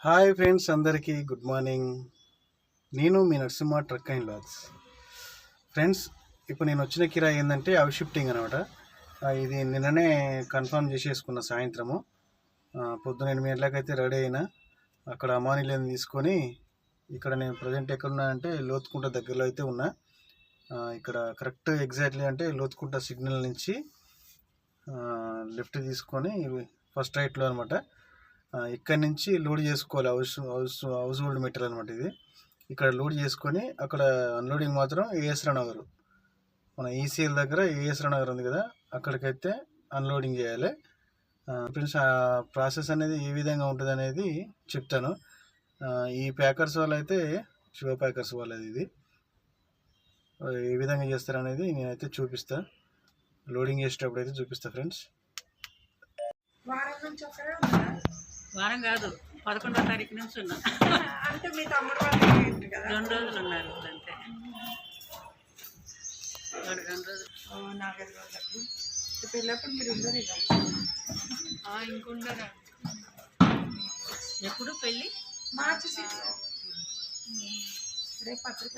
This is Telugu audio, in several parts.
హాయ్ ఫ్రెండ్స్, అందరికీ గుడ్ మార్నింగ్. నేను మీ Narasimha truck and logs. Friends, ఇప్పుడు నేను వచ్చిన కిరాయి ఏంటంటే హౌస్ షిఫ్టింగ్ అనమాట. ఇది నిన్ననే కన్ఫర్మ్ చేసేసుకున్న సాయంత్రము. పొద్దున 8 గంటలకైతే రెడీ అయినా. అక్కడ అమానీలను తీసుకొని ఇక్కడ నేను ప్రజెంట్ ఎక్కడున్నానంటే లోతుకుంట దగ్గరలో అయితే ఉన్నా. ఇక్కడ కరెక్ట్ ఎగ్జాక్ట్లీ అంటే లోతుకుంట సిగ్నల్ నుంచి లెఫ్ట్ తీసుకొని ఫస్ట్ రైట్లో అనమాట. ఇక్కడి నుంచి లోడ్ చేసుకోవాలి. హౌస్ హోల్డ్ మెటీరియల్ అనమాట. ఇది ఇక్కడ లోడ్ చేసుకొని అక్కడ అన్లోడింగ్ మాత్రం ఏఎస్ఆర్ నగర్, మన ఈసీఎల్ దగ్గర ఏఎస్ఆర్ నగర్ ఉంది కదా, అక్కడికైతే అన్లోడింగ్ చేయాలి. ఫ్రెండ్స్, ఆ ప్రాసెస్ అనేది ఏ విధంగా ఉంటుంది అనేది చెప్తాను. ఈ ప్యాకర్స్ వాళ్ళు అయితే శివ ప్యాకర్స్ వాళ్ళది. ఇది ఏ విధంగా చేస్తారనేది నేనైతే చూపిస్తా. లోడింగ్ చేసేటప్పుడు అయితే చూపిస్తా ఫ్రెండ్స్. వారం కాదు, 11వ తారీఖు నుంచి ఉన్నా. అంటే మీ తమ్ముడు వాళ్ళు కదా 2 రోజులు ఉన్నారు అంతే. 2 రోజులు 4-5 రోజులకు పెళ్ళప్పుడు మీరు ఉండరు ఇక. ఇంకుండరా? ఎప్పుడు పెళ్ళి? మార్చి 6 రేపు పత్రిక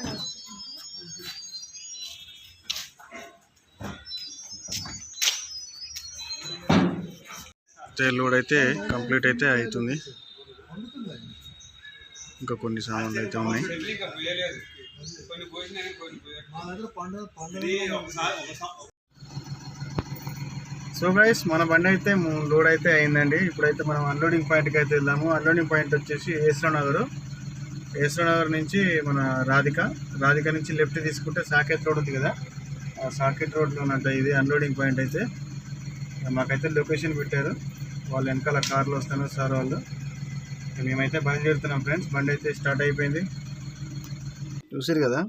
లోడ్ అయితే కంప్లీట్ అయితే అవుతుంది. ఇంకా కొన్ని సామాన్లు అయితే ఉన్నాయి. సో గైస్, మన బండి అయితే లోడ్ అయితే అయిందండి. ఇప్పుడైతే మనం అన్లోడింగ్ పాయింట్కి అయితే వెళ్దాము. అన్లోడింగ్ పాయింట్ వచ్చేసి ఏఎస్ఆర్ నగర్ నుంచి మన రాధిక నుంచి లెఫ్ట్ తీసుకుంటే సాకేత్ రోడ్ ఉంది కదా, ఆ సాకేత్ రోడ్లో ఉన్నట్టు ఇది అన్లోడింగ్ పాయింట్. అయితే మాకైతే లొకేషన్ పెట్టారు. వాళ్ళు వెనకాల కార్లో వస్తున్నారు సార్ వాళ్ళు. మేమైతే బయలుదేరుతున్నాం ఫ్రెండ్స్. బండి అయితే స్టార్ట్ అయిపోయింది. చూసారు కదా,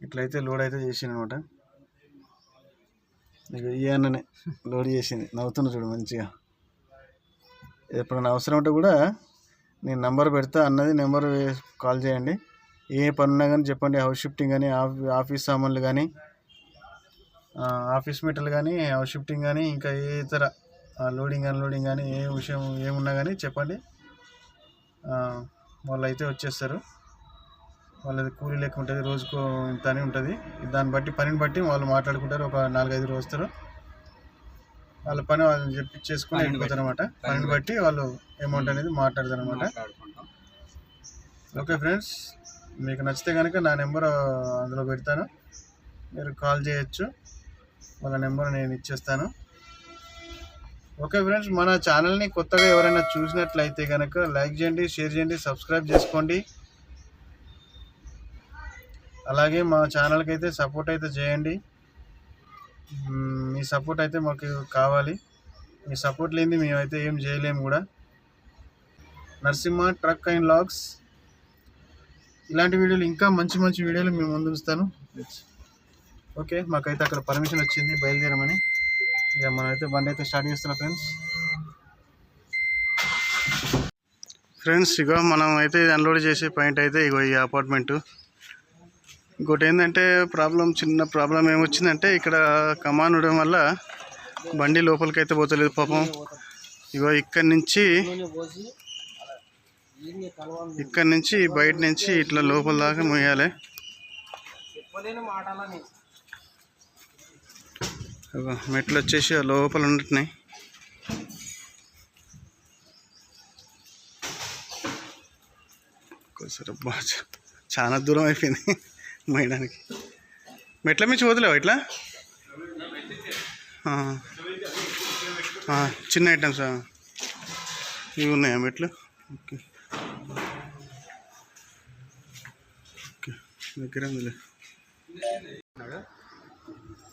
ఇట్లయితే లోడ్ అయితే చేసింది అనమాట. ఇక ఈ అన్ననే లోడ్ చేసింది, నవ్వుతున్నా చూడు మంచిగా. ఎప్పుడైనా అవసరం ఉంటే కూడా నేను నెంబర్ పెడతా, అన్నది నెంబర్ కాల్ చేయండి. ఏ పని ఉన్నా కానీ చెప్పండి. హౌస్ షిఫ్టింగ్ కానీ, ఆఫీస్ సామాన్లు కానీ, ఆఫీస్ మెటీరియల్ కానీ, హౌస్ షిఫ్టింగ్ కానీ, ఇంకా ఏ ఇతర లోడింగ్ అన్లోడింగ్ కానీ ఏ విషయం ఏమున్నా కానీ చెప్పండి. వాళ్ళు అయితే వచ్చేస్తారు. వాళ్ళది కూలీ లెక్క ఉంటుంది, రోజుకు ఇంత అని ఉంటుంది. దాన్ని బట్టి పనిని బట్టి వాళ్ళు మాట్లాడుకుంటారు. ఒక 4-5 రోజులు వస్తారు. వాళ్ళ పని వాళ్ళని చేసుకుని వెళ్ళిపోతారు అనమాట. పనిని బట్టి వాళ్ళు అమౌంట్ అనేది మాట్లాడతారు అనమాట. ఓకే ఫ్రెండ్స్, మీకు నచ్చితే కనుక నా నెంబర్ అందులో పెడతాను, మీరు కాల్ చేయొచ్చు. వాళ్ళ నెంబర్ నేను ఇచ్చేస్తాను. ఓకే ఫ్రెండ్స్, మన ఛానల్ని కొత్తగా ఎవరైనా చూసినట్లయితే కనుక లైక్ చేయండి, షేర్ చేయండి, సబ్స్క్రైబ్ చేసుకోండి. అలాగే మా ఛానల్కి అయితే సపోర్ట్ అయితే చేయండి. మీ సపోర్ట్ అయితే మాకు కావాలి. మీ సపోర్ట్ లేనిది మేమైతే ఏం చేయలేము కూడా. నరసింహ ట్రక్ అండ్ లాగ్స్ ఇలాంటి వీడియోలు, ఇంకా మంచి మంచి వీడియోలు మేము ముందు ఉంచుతాను. ఓకే, మాకైతే అక్కడ పర్మిషన్ వచ్చింది బయలుదేరమని. ఇక మనమైతే బండి అయితే స్టార్ట్ చేస్తున్నాం ఫ్రెండ్స్. ఇగో మనం అయితే అన్లోడ్ చేసే పాయింట్ అయితే ఇగో ఈ అపార్ట్మెంటు. ఇంకోటి ఏంటంటే చిన్న ప్రాబ్లం ఏమొచ్చిందంటే, ఇక్కడ కమాన్ ఉండడం వల్ల బండి లోపలికి అయితే పోతలేదు పాపం. ఇగో ఇక్కడి నుంచి బయట నుంచి ఇట్లా లోపల దాకా మోయాలి. మెట్లు వచ్చేసి లోపల ఉంటున్నాయి. చాలా దూరం అయిపోయింది మోయడానికి. మెట్ల మించి వదిలేవా ఇట్లా? చిన్న ఐటమ్స్ ఇవి ఉన్నాయా మెట్లు? ఓకే ఓకే, దగ్గర ఉందిలే.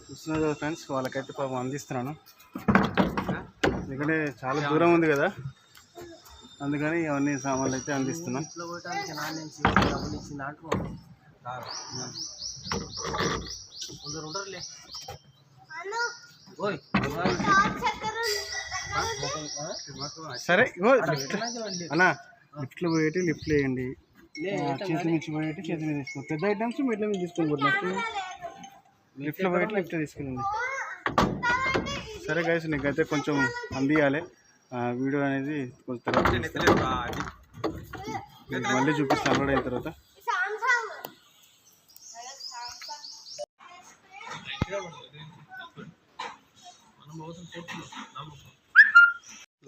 చూస్తున్నారు కదా ఫ్రెండ్స్, వాళ్ళకైతే పాపం అందిస్తున్నాను. ఎందుకంటే చాలా దూరం ఉంది కదా, అందుకని అవన్నీ సామాన్లు అయితే అందిస్తున్నాం. సరే అన్నా, లిఫ్ట్లో పోయేటి లిఫ్ట్లు వేయండి, చేతుల నుంచి పోయేటి చేతుల మీద తీసుకోండి. పెద్ద ఐటమ్స్ మెట్ల మీద తీసుకొని లిఫ్ట్లో పోయేటి లిఫ్ట్ తీసుకెళ్ళండి. సరే గైస్, నీకైతే కొంచెం అందియాలి వీడియో అనేది కొంచెం తర్వాత మీకు మళ్ళీ చూపిస్తాను అన్లోడ్ అయిన తర్వాత.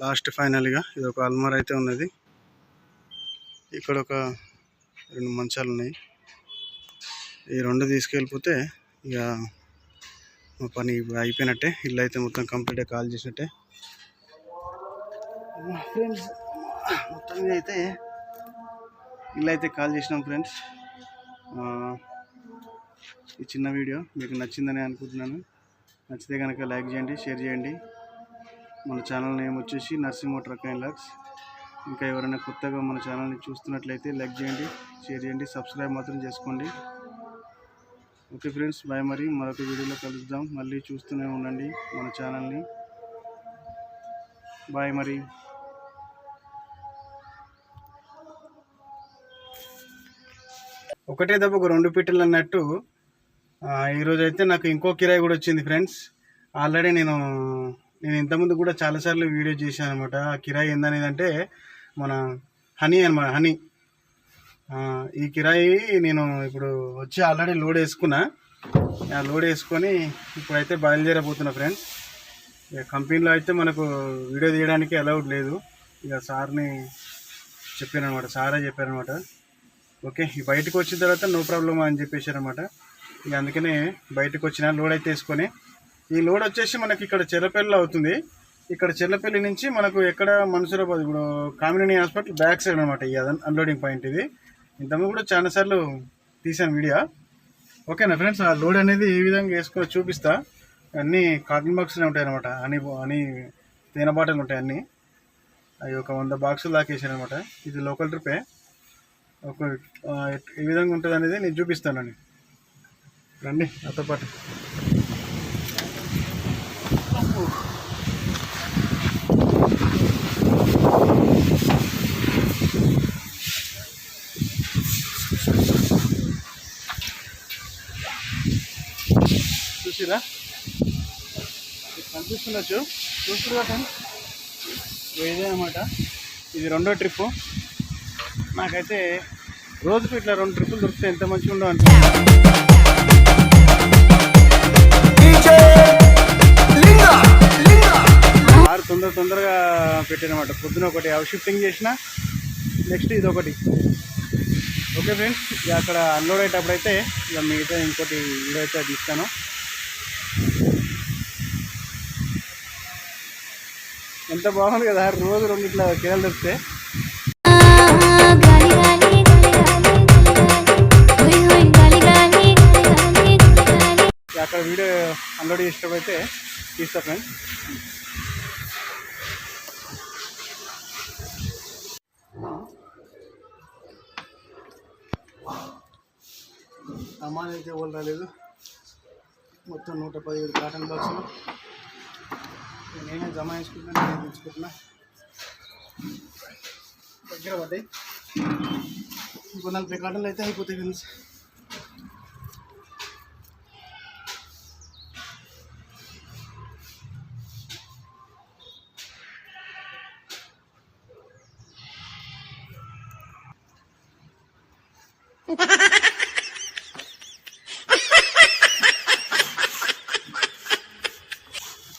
లాస్ట్ ఫైనల్గా ఇది ఒక అల్మార్ అయితే ఉన్నది. ఇక్కడ ఒక 2 మంచాలు ఉన్నాయి. ఈ 2 తీసుకెళ్ళిపోతే ఇక మా పని అయిపోయినట్టే. ఇల్లు అయితే మొత్తం కంప్లీట్గా కాల్ చేసినట్టే. ఫ్రెండ్స్ మొత్తం అయితే ఇల్లు అయితే కాల్ చేసినాం ఫ్రెండ్స్. ఈ చిన్న వీడియో మీకు నచ్చిందని అనుకుంటున్నాను. నచ్చితే కనుక లైక్ చేయండి, షేర్ చేయండి. మన ఛానల్ నేమ్ వచ్చేసి నరసింహ ట్రక్ అండ్ వ్లాగ్స్. ఇంకా ఎవరైనా కొత్తగా మన ఛానల్ని చూస్తున్నట్లయితే లైక్ చేయండి, షేర్ చేయండి, సబ్స్క్రైబ్ మాత్రం చేసుకోండి. Okay friends, bye. మరి మరొక వీడియోలో కలుద్దాం. మళ్ళీ చూస్తూనే ఉండండి మన ఛానల్ని. బాయ్ మరి. ఒకటే దెబ్బకు 2 పిట్టలు అన్నట్టు ఈరోజు అయితే నాకు ఇంకో కిరాయి కూడా వచ్చింది ఫ్రెండ్స్. ఆల్రెడీ నేను ఇంతకుముందు కూడా చాలాసార్లు వీడియో చేశాను అనమాట. ఆ కిరాయి ఏందనేదంటే మన హనీ అనమాట. హనీ ఈ కిరాయి నేను ఇప్పుడు వచ్చి ఆల్రెడీ లోడ్ వేసుకున్నా. లోడ్ వేసుకొని ఇప్పుడైతే బయలుదేరబోతున్నా ఫ్రెండ్స్. ఇక కంపెనీలో అయితే మనకు వీడియో తీయడానికి అలౌడ్ లేదు. ఇక సార్ని చెప్పాను అనమాట, సారే చెప్పారనమాట. ఓకే, బయటకు వచ్చిన తర్వాత నో ప్రాబ్లం అని చెప్పేశారనమాట. ఇక అందుకనే బయటకు వచ్చిన లోడ్ అయితే వేసుకొని, ఈ లోడ్ వచ్చేసి మనకి ఇక్కడ చెర్లపల్లిలో అవుతుంది. ఇక్కడ చెర్లపల్లి నుంచి మనకు ఎక్కడ మన్సూరాబాద్, ఇప్పుడు కామినేని హాస్పిటల్ బ్యాక్ సైడ్ అనమాట ఈ అన్లోడింగ్ పాయింట్ ఇది. ఇంతకుముందు కూడా చాలాసార్లు తీసాను వీడియో. ఓకేనా ఫ్రెండ్స్, ఆ లోడ్ అనేది ఏ విధంగా వేసుకొని చూపిస్తా. అన్నీ కాటన్ బాక్సులు ఉంటాయి అనమాట. అని తేనె బాటలు ఉంటాయి అన్నీ. అవి ఒక 100 బాక్సులు దాకా వేసాను అనమాట. ఇది లోకల్ ట్రిప్పే. ఒక ఏ విధంగా ఉంటుంది అనేది నేను చూపిస్తానండి. రండి నాతో పాటు. చూసిరా, కనిపిస్తుండొచ్చు, చూస్తున్నా ఫ్రెండ్స్. ఇదే అనమాట, ఇది 2వ ట్రిప్పు. నాకైతే రోజుకు ఇట్లా 2 ట్రిప్పులు దొరికితే ఎంత మంచిగా ఉండవు అనుకుంటున్నాను. తొందరగా పెట్టానమాట. పొద్దున ఒకటి హౌస్ షిఫ్టింగ్ చేసిన, నెక్స్ట్ ఇది ఒకటి. ఓకే ఫ్రెండ్స్, ఇక అక్కడ అన్లోడ్ అయ్యేటప్పుడు అయితే ఇక మిగతా ఇంకోటి వీడియో అయితే తీస్తాను. ఎంత బాగుంది కదా, రోజు 2 ఇట్లా కిరాలు దొరికితే. అక్కడ వీడియో అన్లోడ్ చేసేటప్పుడు అయితే తీస్తా ఫ్రెండ్స్. అమ్మాయి అయితే ఎవరు రాలేదు. మొత్తం 117 కాటన్ బాక్సులు నేనే జమ చేసుకుంటున్నా, నేనే తెచ్చుకుంటున్నా. దగ్గర పడ్డాయి. ఇంకో 40 కాటన్లు అయితే అయిపోతాయి ఫ్రెండ్స్.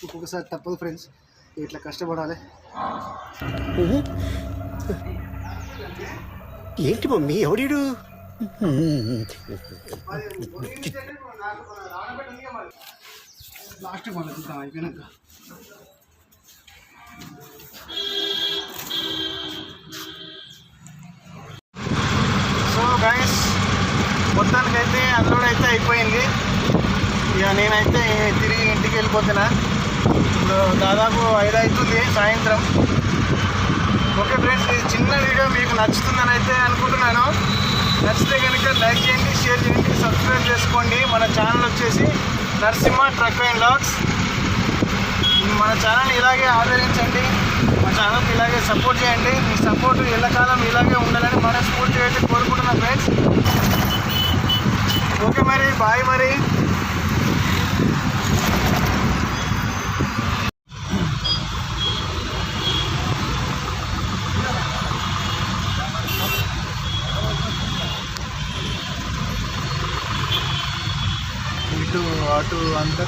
ఒక్కొక్కసారి తప్పదు ఫ్రెండ్స్, ఇట్లా కష్టపడాలి. ఏంటి మమ్మీ ఎవడీడు? లాస్ట్ మళ్ళీ చూద్దాం అయిపోయినాక. సో గైస్, మొత్తానికైతే అన్లోడ్ అయితే అయిపోయింది. ఇక నేనైతే తిరిగి ఇంటికి వెళ్ళిపోతున్నా. ఇప్పుడు దాదాపు 5 అవుతుంది సాయంత్రం. ఓకే ఫ్రెండ్స్, ఇది చిన్న వీడియో మీకు నచ్చుతుందని అయితే అనుకుంటున్నాను. నచ్చితే కనుక లైక్ చేయండి, షేర్ చేయండి, సబ్స్క్రైబ్ చేసుకోండి. మన ఛానల్ వచ్చేసి నరసింహ ట్రక్ అండ్ వ్లాగ్స్. మన ఛానల్ని ఇలాగే ఆదరించండి, మా ఛానల్కి ఇలాగే సపోర్ట్ చేయండి. మీ సపోర్ట్ ఎల్లకాలం ఇలాగే ఉండాలని మనస్ఫూర్తిగా అయితే కోరుకుంటున్నాను ఫ్రెండ్స్. ఓకే మరి, బాయ్ మరి. ఘాటు అంతా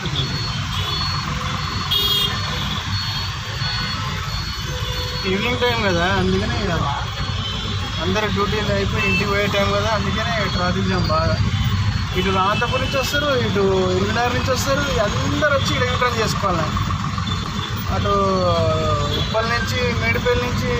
ఈవినింగ్ టైం కదా, అందుకనే అందరు డ్యూటీలు అయిపోయి ఇంటికి పోయే టైం కదా, అందుకనే ట్రాఫిక్ జామ్ బాగా. ఇటు రాంతపూర్ నుంచి వస్తారు, ఇటు ఎల్బీనగర్ నుంచి వస్తారు, అందరు వచ్చి ఇక్కడ యూటర్న్ చేసుకోవాలి. అటు ఉప్పల్ నుంచి, మేడిపల్లి నుంచి